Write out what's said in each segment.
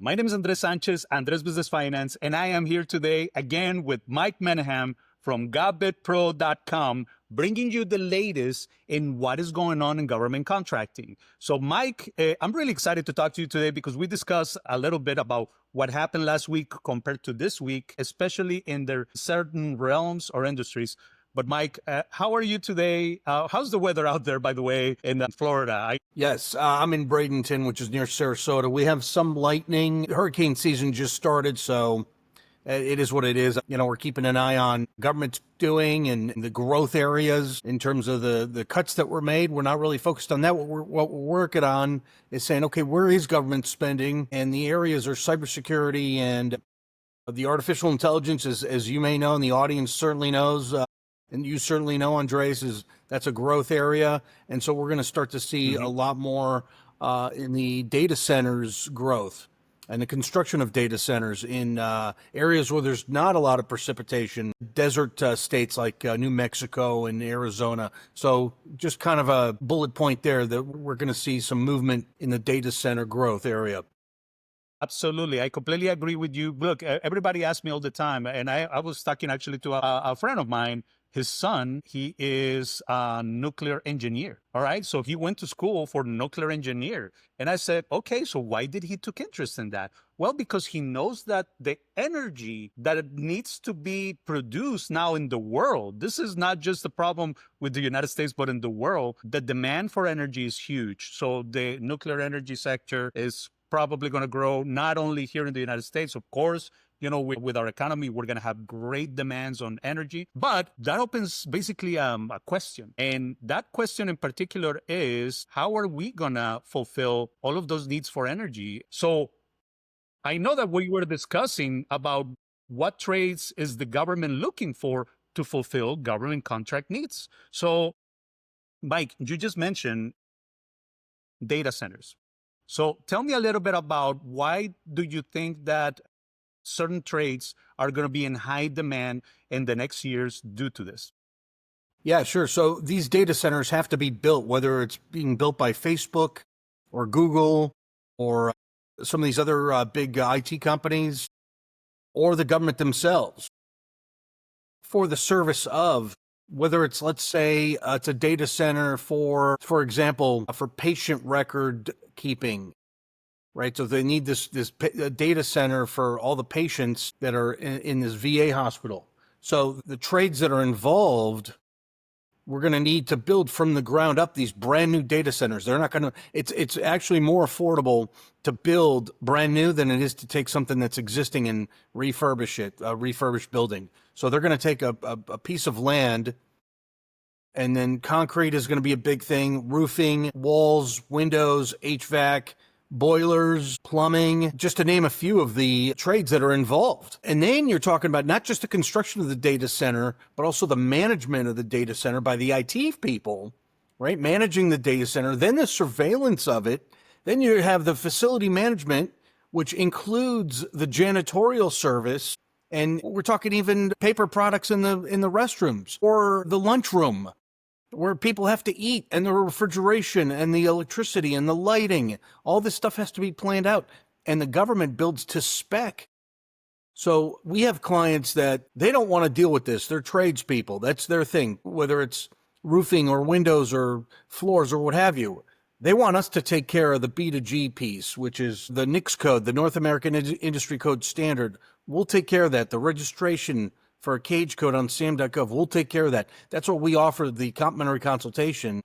My name is Andres Sanchez, Andres Business Finance, and I am here today again with Mike Menahem from Govbidpro.com, bringing you the latest in what is going on in government contracting. So, Mike, I'm really excited to talk to you today because we discussed a little bit about what happened last week compared to this week, especially in their certain realms or industries. But Mike, how are you today? How's the weather out there, by the way, in Florida? Yes, I'm in Bradenton, which is near Sarasota. We have some lightning. Hurricane season just started, so it is what it is. You know, we're keeping an eye on government's doing and the growth areas in terms of the cuts that were made. We're not really focused on that. What we're working on is saying, okay, where is government spending? And the areas are cybersecurity and the artificial intelligence, as you may know, and the audience certainly knows. And you certainly know, Andres, that's a growth area. And so we're going to start to see a lot more in the data centers growth and the construction of data centers in areas where there's not a lot of precipitation, desert states like New Mexico and Arizona. So just kind of a bullet point there that we're going to see some movement in the data center growth area. Absolutely. I completely agree with you. Look, everybody asks me all the time, and I was talking actually to a friend of mine. His son, he is a nuclear engineer. All right. So he went to school for nuclear engineer. And I said, okay, so why did he took interest in that? Well, because he knows that the energy that it needs to be produced now in the world, this is not just a problem with the United States, but in the world, the demand for energy is huge. So the nuclear energy sector is probably going to grow not only here in the United States, of course. You know, with our economy, we're going to have great demands on energy. But that opens basically a question. And that question in particular is, how are we going to fulfill all of those needs for energy? So I know that we were discussing about what trades is the government looking for to fulfill government contract needs. So, Mike, you just mentioned data centers. So tell me a little bit about why do you think that certain trades are going to be in high demand in the next years due to this? Yeah, sure. So these data centers have to be built, whether it's being built by Facebook or Google or some of these other big IT companies or the government themselves for the service of, whether it's, let's say, it's a data center for example, for patient record keeping. Right, so they need this data center for all the patients that are in this VA hospital. So the trades that are involved, we're going to need to build from the ground up these brand new data centers. They're not going to. It's actually more affordable to build brand new than it is to take something that's existing and refurbish it, a refurbished building. So they're going to take a piece of land. And then concrete is going to be a big thing, roofing, walls, windows, HVAC, boilers, plumbing, just to name a few of the trades that are involved. And then you're talking about not just the construction of the data center, but also the management of the data center by the IT people, right? Managing the data center, then the surveillance of it. Then you have the facility management, which includes the janitorial service. And we're talking even paper products in the restrooms or the lunchroom, where people have to eat, and the refrigeration and the electricity and the lighting. All this stuff has to be planned out, and the government builds to spec. So we have clients that they don't want to deal with this. They're tradespeople. That's their thing, whether it's roofing or windows or floors or what have you. They want us to take care of the B2G piece, which is the NICS code, the North American Industry Code Standard. We'll take care of that. The registration for a cage code on SAM.gov, we'll take care of that. That's what we offer, the complimentary consultation,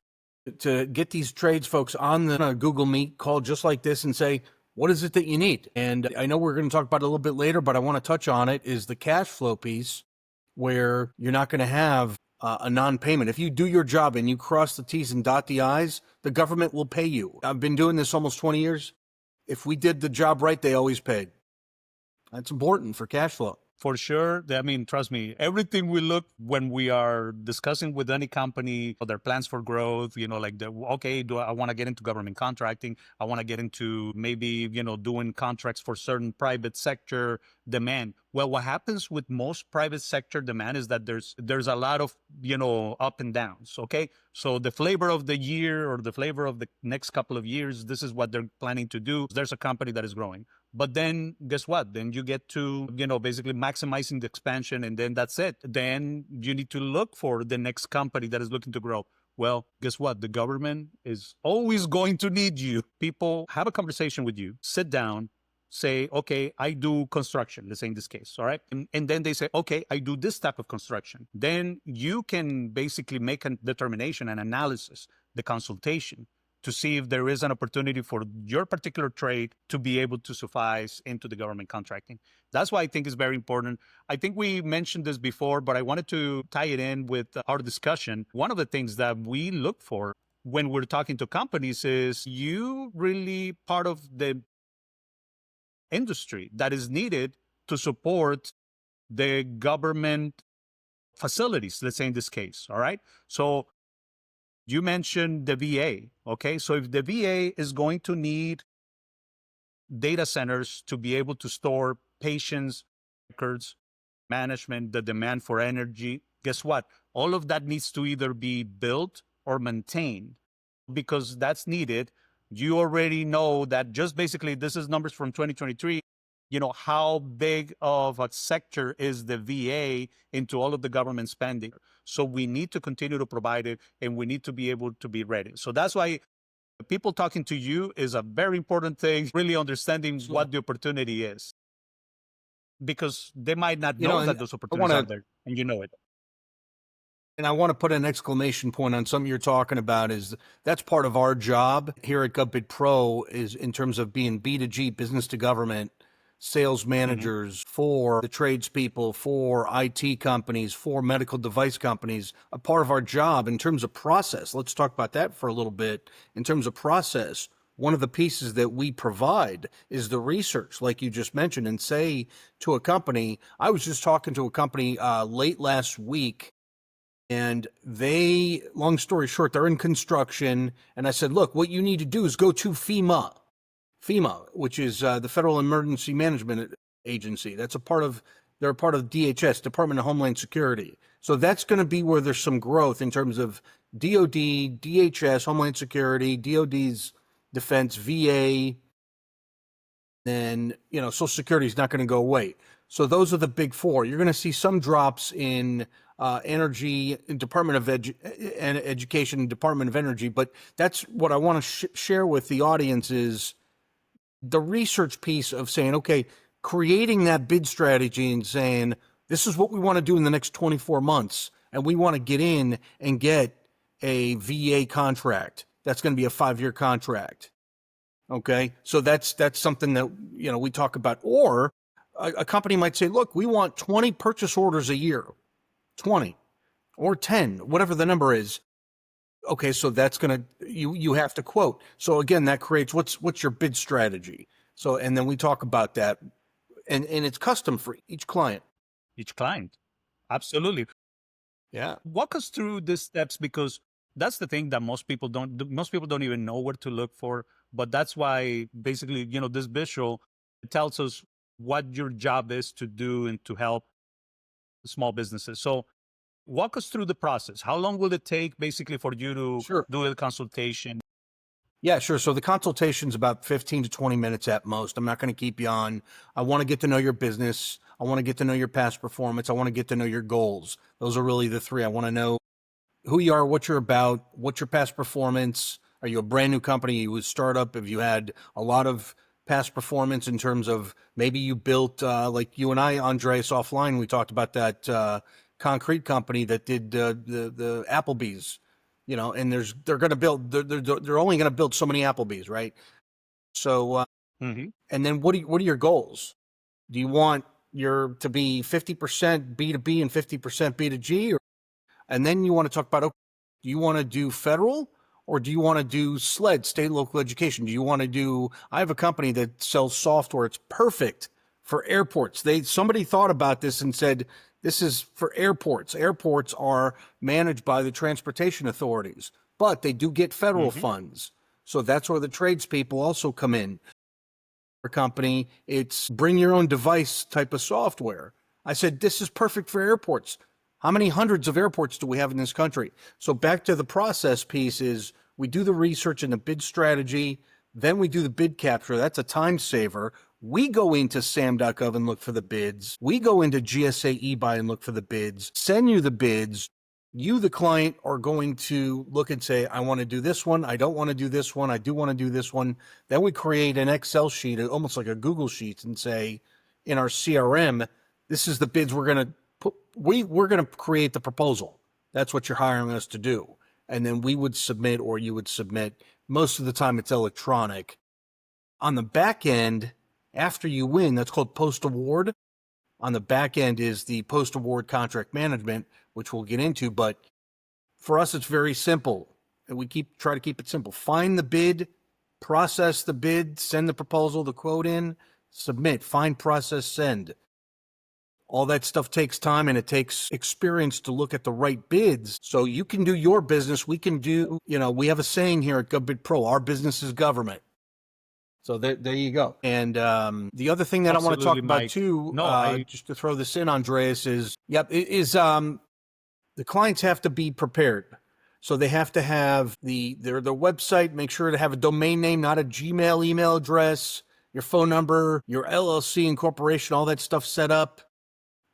to get these trades folks on the Google Meet call just like this and say, what is it that you need? And I know we're going to talk about it a little bit later, but I want to touch on it, is the cash flow piece, where you're not going to have a non-payment. If you do your job and you cross the T's and dot the I's, the government will pay you. I've been doing this almost 20 years. If we did the job right, they always paid. That's important for cash flow. For sure. I mean, trust me, everything we look when we are discussing with any company or their plans for growth, you know, like, okay, I want to get into government contracting? I want to get into maybe, doing contracts for certain private sector demand. Well, what happens with most private sector demand is that there's a lot of, up and downs. Okay. So the flavor of the year or the flavor of the next couple of years, this is what they're planning to do. There's a company that is growing. But then guess what? Then you get to, basically maximizing the expansion, and then that's it. Then you need to look for the next company that is looking to grow. Well, guess what? The government is always going to need you. People have a conversation with you, sit down, say, okay, I do construction, let's say in this case, all right? And then they say, okay, I do this type of construction. Then you can basically make a determination, an analysis, the consultation, to see if there is an opportunity for your particular trade to be able to suffice into the government contracting. That's why I think it's very important. I think we mentioned this before, but I wanted to tie it in with our discussion. One of the things that we look for when we're talking to companies is you really part of the industry that is needed to support the government facilities, let's say in this case, all right? So you mentioned the VA, okay? So if the VA is going to need data centers to be able to store patients' records, management, the demand for energy, guess what? All of that needs to either be built or maintained because that's needed. You already know that just basically, this is numbers from 2023, how big of a sector is the VA into all of the government spending. So we need to continue to provide it, and we need to be able to be ready. So that's why people talking to you is a very important thing, really understanding what the opportunity is. Because they might not know that those opportunities are there, and you know it. And I want to put an exclamation point on something you're talking about is that's part of our job here at Govbid Pro is in terms of being B2G, business to government, sales managers for the tradespeople, for IT companies, for medical device companies. A part of our job in terms of process, let's talk about that for a little bit. In terms of process, one of the pieces that we provide is the research, like you just mentioned, and say to a company, I was just talking to a company late last week, and they, long story short, they're in construction. And I said, look, what you need to do is go to FEMA, which is the Federal Emergency Management Agency. They're a part of DHS, Department of Homeland Security. So that's going to be where there's some growth in terms of DOD, DHS, Homeland Security, DOD's defense, VA, then, Social Security is not going to go away. So those are the big four. You're going to see some drops in energy, Department of Education, Department of Energy. But that's what I want to share with the audience is the research piece of saying, okay, creating that bid strategy and saying, this is what we want to do in the next 24 months. And we want to get in and get a VA contract. That's going to be a 5-year contract. Okay. So that's something that, we talk about. Or a company might say, look, we want 20 purchase orders a year, 20 or 10, whatever the number is. Okay. So that's going to, you have to quote. So again, that creates what's your bid strategy. So, and then we talk about that and it's custom for each client. Each client. Absolutely. Yeah. Walk us through these steps, because that's the thing that most people don't even know where to look for. But that's why basically, this visual tells us what your job is to do and to help small businesses. So walk us through the process. How long will it take basically for you to do a consultation? Yeah, sure. So the consultation's about 15 to 20 minutes at most. I'm not going to keep you on. I want to get to know your business. I want to get to know your past performance. I want to get to know your goals. Those are really the three. I want to know who you are, what you're about, what's your past performance. Are you a brand new company? Are you a startup? Have you had a lot of past performance in terms of maybe you built, like you and I, Andres, offline, we talked about that concrete company that did the Applebee's, and they're going to build, they're only going to build so many Applebee's, right? So, and then what are your goals? Do you want to be 50% B2B and 50% B2G? And then you want to talk about, okay, do you want to do federal or do you want to do SLED, state and local education? Do you want to do, I have a company that sells software. It's perfect for airports. Somebody thought about this and said, this is for airports. Airports are managed by the transportation authorities, but they do get federal funds. So that's where the tradespeople also come in. Our company, it's bring your own device type of software. I said, this is perfect for airports. How many hundreds of airports do we have in this country? So back to the process piece is we do the research and the bid strategy, then we do the bid capture. That's a time saver. We go into sam.gov and look for the bids. We go into GSA eBuy and look for the bids, send you the bids. You, the client, are going to look and say, I want to do this one. I don't want to do this one. I do want to do this one. Then we create an Excel sheet, almost like a Google Sheets, and say, in our CRM, this is the bids we're going to put. We're going to create the proposal. That's what you're hiring us to do. And then we would submit, or you would submit. Most of the time it's electronic. On the back end, after you win, that's called post-award. On the back end is the post-award contract management, which we'll get into. But for us, it's very simple. And we try to keep it simple. Find the bid, process the bid, send the proposal, the quote in, submit, find, process, send. All that stuff takes time, and it takes experience to look at the right bids. So you can do your business. We can do, we have a saying here at GovBidPro, our business is government. So there you go. And the other thing that I want to talk about too, just to throw this in, Andreas, is the clients have to be prepared. So they have to have their website, make sure to have a domain name, not a Gmail email address, your phone number, your LLC incorporation, all that stuff set up.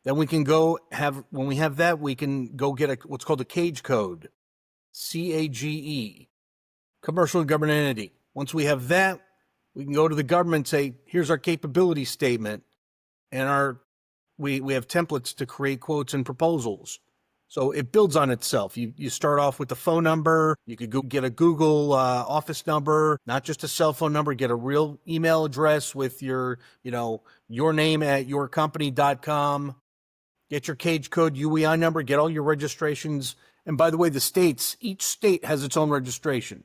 Then we can when we have that, we can go get what's called a CAGE code, CAGE, commercial and government entity. Once we have that, we can go to the government and say, here's our capability statement. And we have templates to create quotes and proposals. So it builds on itself. You start off with the phone number. You could go get a Google office number, not just a cell phone number. Get a real email address with your name at yourcompany.com. Get your CAGE code, UEI number. Get all your registrations. And by the way, each state has its own registration.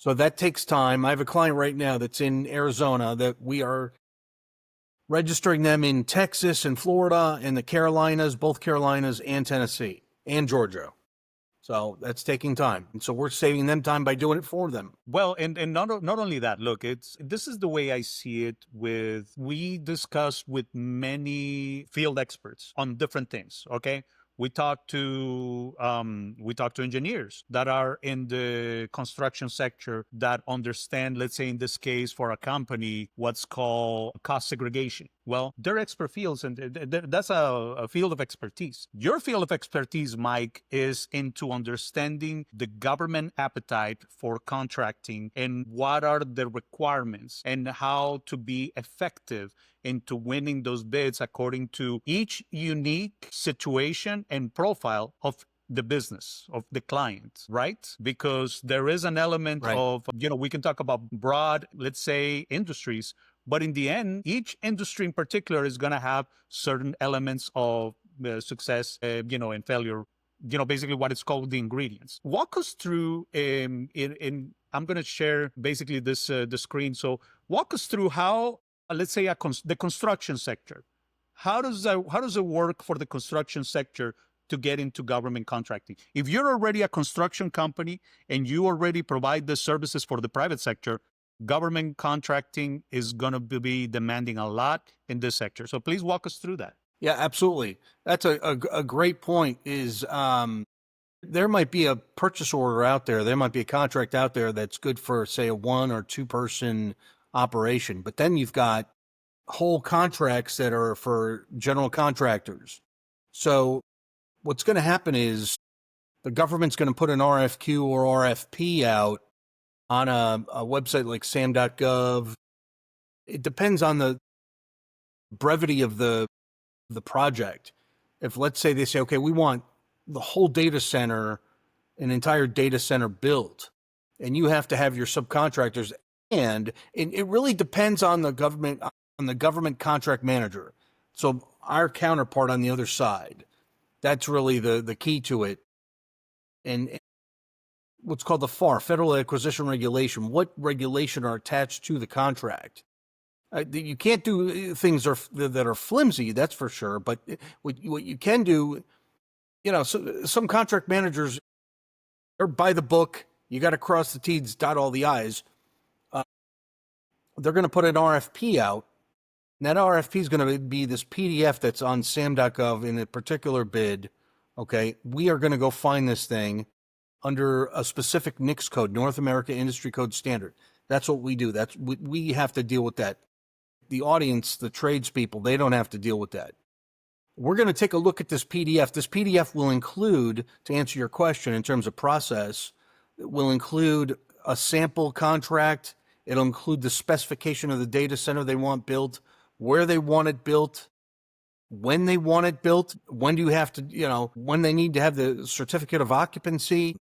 So that takes time. I have a client right now that's in Arizona that we are registering them in Texas and Florida and the Carolinas, both Carolinas and Tennessee and Georgia. So that's taking time. And so we're saving them time by doing it for them. Well, and not only that, look, this is the way I see it. We discuss with many field experts on different things, okay? We talk to engineers that are in the construction sector that understand, let's say in this case for a company, what's called cost segregation. Well, they're expert fields, and that's a field of expertise. Your field of expertise, Mike, is into understanding the government appetite for contracting and what are the requirements and how to be effective into winning those bids according to each unique situation and profile of the business, of the client, right? Because there is an element of, we can talk about broad, let's say, industries, but in the end, each industry in particular is going to have certain elements of success, and failure, basically what is called the ingredients. Walk us through, I'm going to share basically the screen. So walk us through how, let's say the construction sector. How does it work for the construction sector to get into government contracting? If you're already a construction company and you already provide the services for the private sector, government contracting is going to be demanding a lot in this sector. So please walk us through that. Yeah, absolutely. That's a great point. Is there might be a purchase order out there. There might be a contract out there that's good for, say, a 1 or 2 person operation. But then you've got whole contracts that are for general contractors. So what's going to happen is the government's going to put an RFQ or RFP out on a website like sam.gov. It depends on the brevity of the project. If, let's say, they say, okay, we want the whole data center, an entire data center built, and you have to have your subcontractors, and it really depends on the government contract manager. So our counterpart on the other side, that's really the key to it. And what's called the FAR, Federal Acquisition Regulation, what regulation are attached to the contract? You can't do things that are flimsy, that's for sure. But what you can do, so some contract managers are by the book. You got to cross the T's, dot all the I's. They're going to put an RFP out. And that RFP is going to be this PDF that's on sam.gov in a particular bid. Okay, we are going to go find this thing under a specific NICS code, North America Industry Code Standard. That's what we do. We have to deal with that. the audience, the tradespeople, they don't have to deal with that. We're going to take a look at this PDF. This PDF will include, to answer your question in terms of process, it will include a sample contract. It'll include the specification of the data center they want built, where they want it built, when they want it built, when do you have to, when they need to have the certificate of occupancy,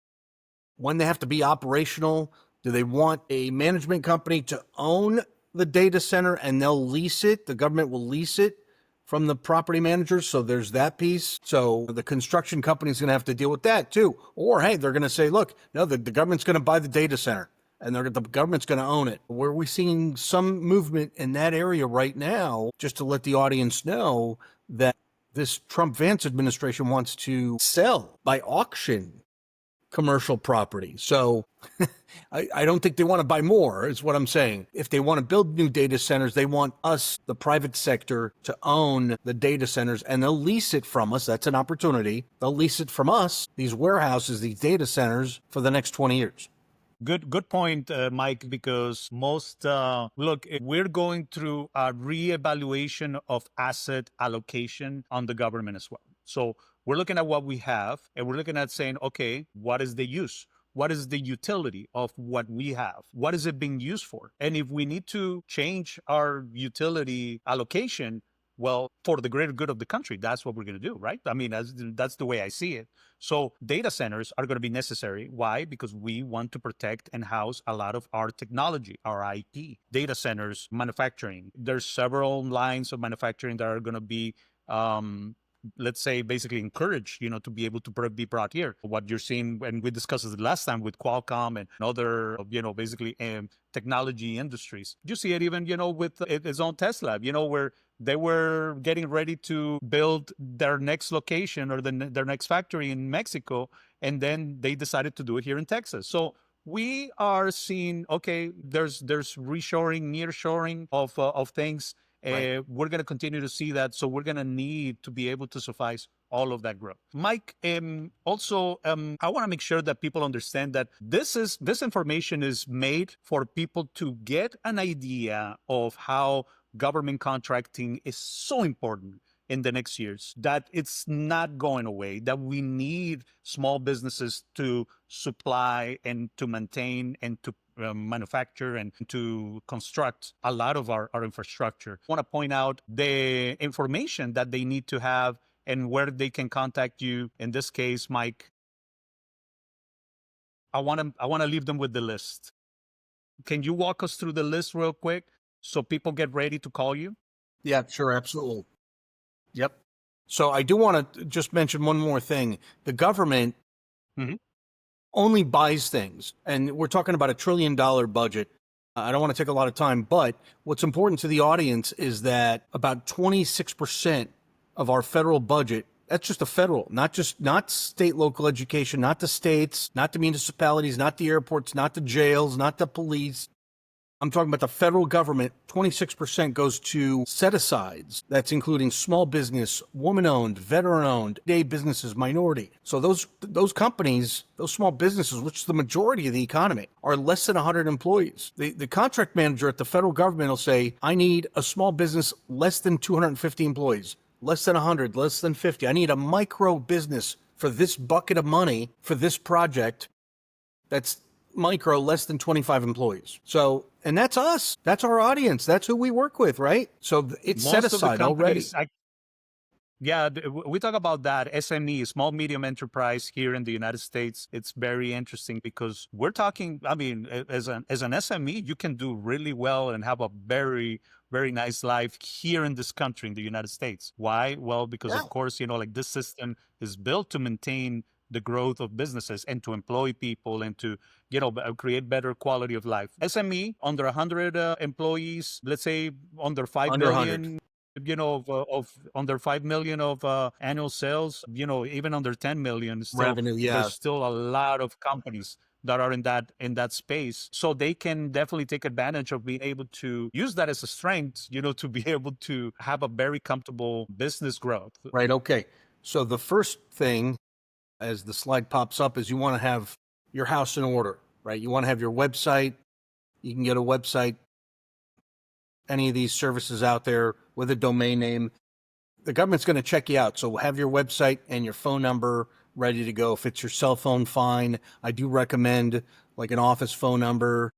when they have to be operational. Do they want a management company to own the data center and they'll lease it? The government will lease it from the property managers. So there's that piece. So the construction company's going to have to deal with that too. Or, hey, they're going to say, look, no, the government's going to buy the data center and the government's going to own it. Where we're seeing some movement in that area right now, just to let the audience know that this Trump-Vance administration wants to sell by auction commercial property. So I don't think they want to buy more, is what I'm saying. If they want to build new data centers, they want us, the private sector, to own the data centers, and they'll lease it from us. That's an opportunity. They'll lease it from us, these warehouses, these data centers, for the next 20 years. Good point, Mike, because look, we're going through a reevaluation of asset allocation on the government as well. So we're looking at what we have and we're looking at saying, okay, what is the use? What is the utility of what we have? What is it being used for? And if we need to change our utility allocation, well, for the greater good of the country, that's what we're going to do, right? I mean, that's the way I see it. So data centers are going to be necessary. Why? Because we want to protect and house a lot of our technology, our IP. Data centers, manufacturing. There's several lines of manufacturing that are going to be let's say, basically encouraged, to be able to be brought here. What you're seeing, and we discussed it last time with Qualcomm and other, basically technology industries. You see it even, with its own Tesla, where they were getting ready to build their next location or their next factory in Mexico, and then they decided to do it here in Texas. So we are seeing, okay, there's reshoring, nearshoring of things. Right. We're going to continue to see that. So we're going to need to be able to suffice all of that growth. Mike, also, I want to make sure that people understand that this information is made for people to get an idea of how government contracting is so important in the next years, that it's not going away, that we need small businesses to supply and to maintain and to manufacture and to construct a lot of our infrastructure. I want to point out the information that they need to have and where they can contact you. In this case, Mike, I want to leave them with the list. Can you walk us through the list real quick so people get ready to call you? Yeah, sure. Absolutely. Yep. So I do want to just mention one more thing. The government only buys things, and we're talking about $1 trillion budget. I don't want to take a lot of time, but what's important to the audience is that about 26% of our federal budget, that's just the federal, not state, local education, not the states, not the municipalities, not the airports, not the jails, not the police. I'm talking about the federal government. 26% goes to set-asides. That's including small business, woman-owned, veteran-owned, day businesses, minority. So those companies, those small businesses, which is the majority of the economy, are less than 100 employees. The contract manager at the federal government will say, I need a small business less than 250 employees, less than 100, less than 50. I need a micro business for this bucket of money for this project that's micro, less than 25 employees. So, and that's us. That's our audience. That's who we work with, right? So it's set aside already. Yeah, we talk about that SME, small medium enterprise here in the United States. It's very interesting because we're talking, I mean, as an SME, you can do really well and have a very, very nice life here in this country, in the United States. Why? Well, because of course, like this system is built to maintain the growth of businesses and to employ people and to, create better quality of life. SME, under 100 employees, let's say under 5 million, of under 5 million of annual sales, even under 10 million, still, revenue. Yeah. there's still a lot of companies that are in that space. So they can definitely take advantage of being able to use that as a strength, to be able to have a very comfortable business growth. Right. Okay. So the first thing, as the slide pops up, is you want to have your house in order, right? You want to have your website. You can get a website any of these services out there with a domain name, the government's going to check you out. So have your website and your phone number ready to go. If it's your cell phone, fine. I do recommend like an office phone number.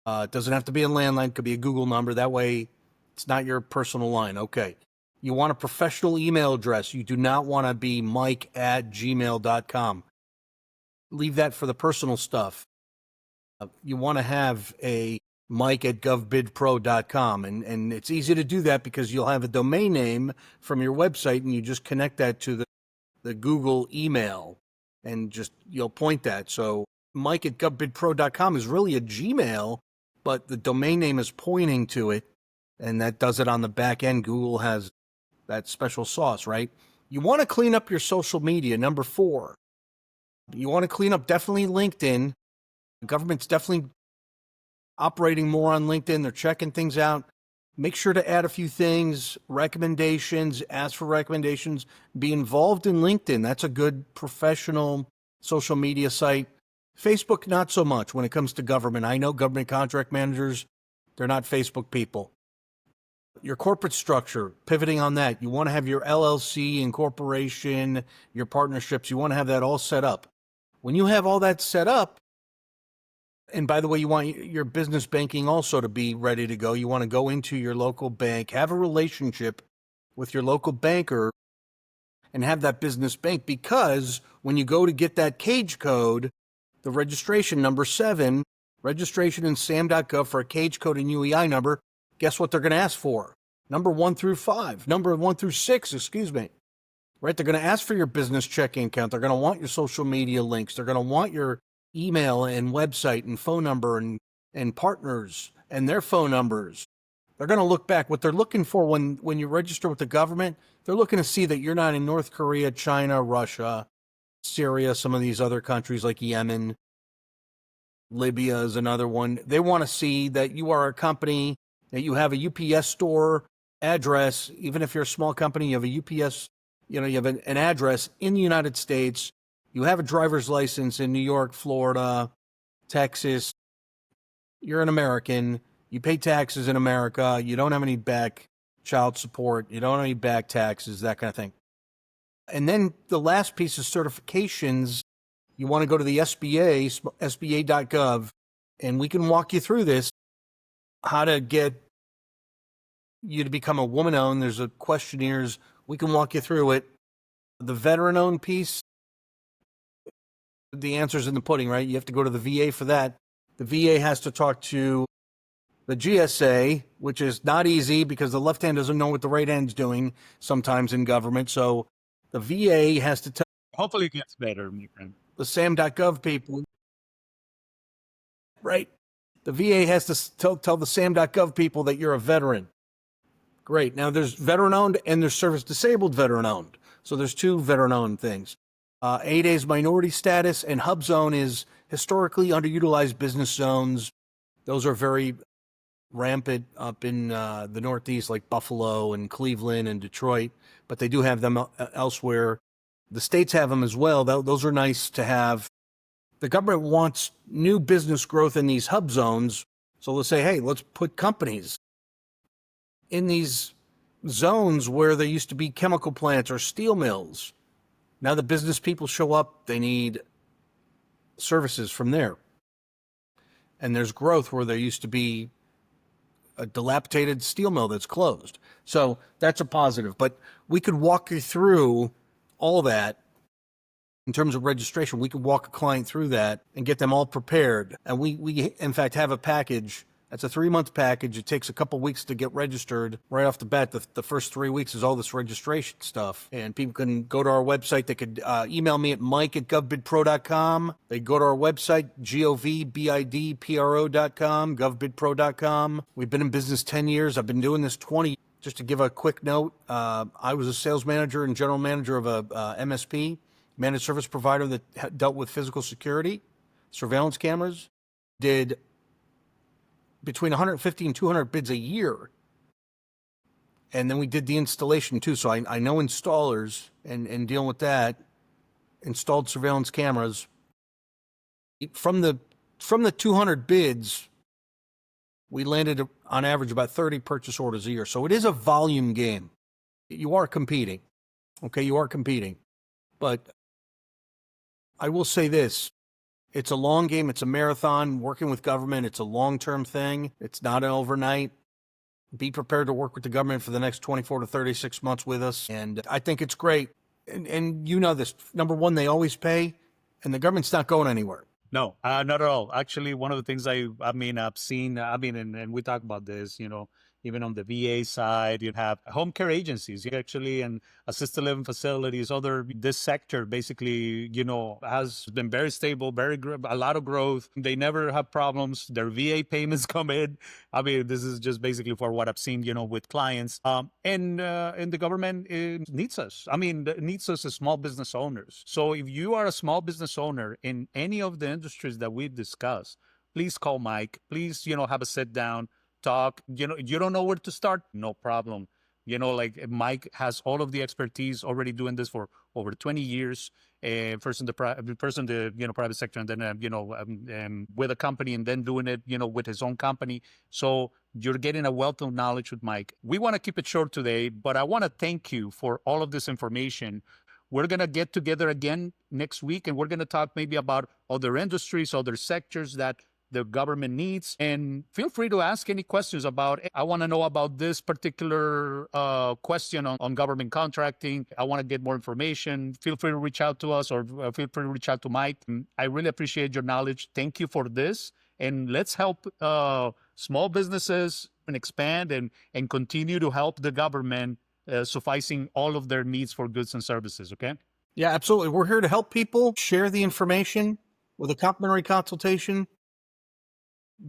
It doesn't have to be a landline. It could be a Google number. That way it's not your personal line. Okay. You want a professional email address. You do not want to be mike@gmail.com. Leave that for the personal stuff. You want to have a mike@govbidpro.com. And it's easy to do that because you'll have a domain name from your website and you just connect that to the Google email and just you'll point that. So mike@govbidpro.com is really a Gmail, but the domain name is pointing to it, and that does it on the back end. Google has that special sauce, right? You want to clean up your social media. Number 4, you want to clean up definitely LinkedIn. The government's definitely operating more on LinkedIn. They're checking things out. Make sure to add a few things, recommendations, ask for recommendations, be involved in LinkedIn. That's a good professional social media site. Facebook, not so much when it comes to government. I know government contract managers, they're not Facebook people. Your corporate structure, pivoting on that. You want to have your LLC, incorporation, your partnerships. You want to have that all set up. When you have all that set up, and by the way, you want your business banking also to be ready to go. You want to go into your local bank, have a relationship with your local banker, and have that business bank, because when you go to get that cage code, the registration number 7, registration in SAM.gov for a cage code and UEI number, guess what they're going to ask for? Number 1 through 6, excuse me. Right? They're going to ask for your business checking account. They're going to want your social media links. They're going to want your email and website and phone number and partners and their phone numbers. They're going to look back. What they're looking for when you register with the government, they're looking to see that you're not in North Korea, China, Russia, Syria, some of these other countries like Yemen. Libya is another one. They want to see that you are a company, that you have a UPS store address. Even if you're a small company, you have a UPS, you have an address in the United States. You have a driver's license in New York, Florida, Texas. You're an American. You pay taxes in America. You don't have any back child support. You don't have any back taxes, that kind of thing. And then the last piece is certifications. You want to go to the SBA, SBA.gov, and we can walk you through this, how to get you to become a woman-owned. There's a questionnaires. We can walk you through it. The veteran-owned piece, the answer's in the pudding, right? You have to go to the VA for that. The VA has to talk to the GSA, which is not easy because the left hand doesn't know what the right hand's doing sometimes in government. So the VA has to tell Hopefully it gets better, my friend. the SAM.gov people, right? The VA has to tell the SAM.gov people that you're a veteran. Great. Now there's veteran-owned and there's service-disabled veteran-owned. So there's 2 veteran-owned things. 8A is minority status, and hub zone is historically underutilized business zones. Those are very rampant up in the Northeast, like Buffalo and Cleveland and Detroit, but they do have them elsewhere. The states have them as well. Those are nice to have. The government wants new business growth in these hub zones, so let's say, hey, let's put companies in these zones where there used to be chemical plants or steel mills. Now the business people show up, they need services from there. And there's growth where there used to be a dilapidated steel mill that's closed. So that's a positive. But we could walk you through all that in terms of registration. We could walk a client through that and get them all prepared. And we in fact, have a package. That's a 3-month package. It takes a couple weeks to get registered. Right off the bat, the first 3 weeks is all this registration stuff. And people can go to our website. They could email me at mike@govbidpro.com. They go to our website, govbidpro.com, govbidpro.com. We've been in business 10 years. I've been doing this 20. Just to give a quick note, I was a sales manager and general manager of a MSP, managed service provider that dealt with physical security, surveillance cameras, did between 150 and 200 bids a year. And then we did the installation too. So I know installers and dealing with that, installed surveillance cameras. From the 200 bids, we landed on average about 30 purchase orders a year. So it is a volume game. You are competing. Okay, you are competing. But I will say this. It's a long game. It's a marathon. Working with government, it's a long-term thing. It's not an overnight. Be prepared to work with the government for the next 24 to 36 months with us. And I think it's great. And you know this. Number one, they always pay, and the government's not going anywhere. No, not at all. Actually, one of the things I've seen, and we talk about this, even on the VA side, you have home care agencies, actually, and assisted living facilities, this sector basically, has been very stable, a lot of growth. They never have problems. Their VA payments come in. This is just basically for what I've seen, with clients. And the government needs us. It needs us as small business owners. So if you are a small business owner in any of the industries that we've discussed, please call Mike. Please, have a sit down, talk. You don't know where to start? No problem. Like Mike has all of the expertise, already doing this for over 20 years. First in the private sector, and then with a company, and then doing it with his own company. So you're getting a wealth of knowledge with Mike. We want to keep it short today, but I want to thank you for all of this information. We're going to get together again next week, and we're going to talk maybe about other industries, other sectors that the government needs. And feel free to ask any questions about, I want to know about this particular question on government contracting. I want to get more information. Feel free to reach out to us, or feel free to reach out to Mike. I really appreciate your knowledge. Thank you for this. And let's help small businesses and expand and continue to help the government sufficing all of their needs for goods and services. Okay? Yeah, absolutely. We're here to help people. Share the information with a complimentary consultation.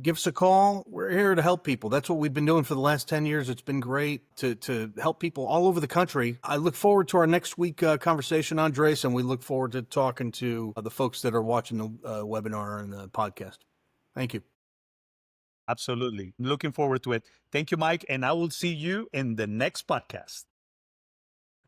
Give us a call. We're here to help people. That's what we've been doing for the last 10 years. It's been great to help people all over the country. I look forward to our next week conversation, Andres, and we look forward to talking to the folks that are watching the webinar and the podcast. Thank you. Absolutely. Looking forward to it. Thank you, Mike. And I will see you in the next podcast.